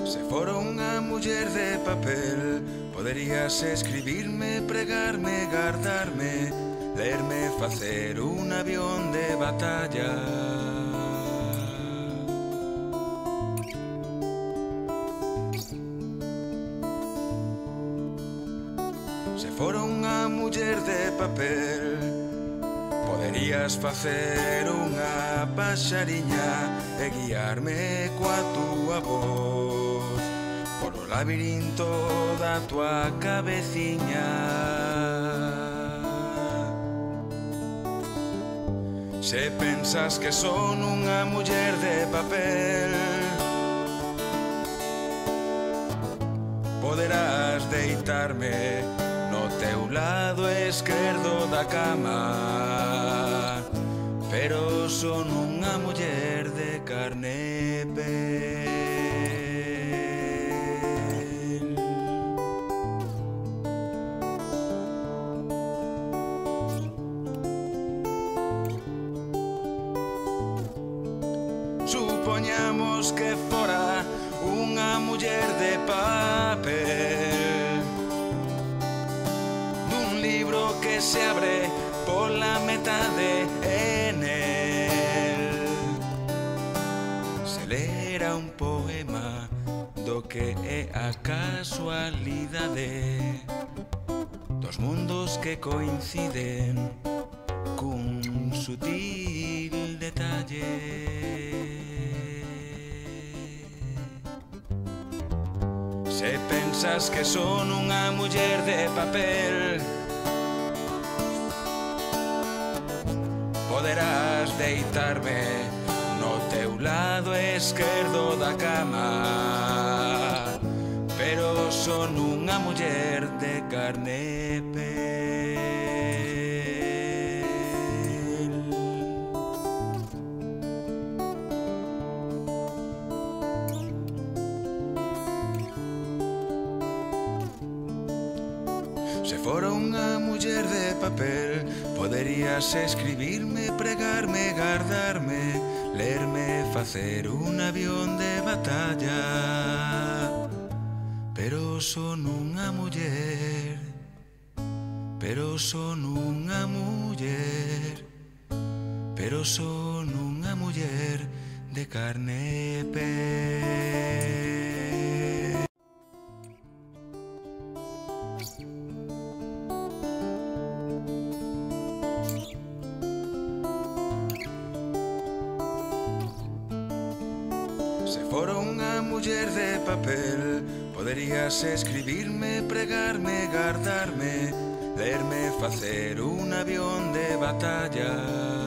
Se fora unha muller de papel, poderías escribirme, pregarme, gardarme, lerme, facer un avión de batalla. Se fora unha muller de papel, poderías facer unha paxariña e guiarme coa túa voz polo labirinto da túa cabeciña. Se pensas que son unha muller de papel, poderás deitarme no teu lado esquerdo da cama, pero son unha muller de carne e pel. Supoñamos que fora unha muller de papel, dun libro que se abre pola metade en el se lera un poema do que é a casualidade dos mundos que coinciden cun sutil detalle. Se pensas que son unha muller de papel, poderás deitarme no teu lado esquerdo da cama, pero son unha muller de carne e pel. Se fora unha muller de papel, poderías escribirme, pregarme, gardarme, lerme, facer un avión de batalla. Pero son unha muller, pero son unha muller, pero son unha muller de carne e pel. Se fora unha muller de papel, poderías escribirme, pregarme, gardarme, lerme, facer un avión de batalla.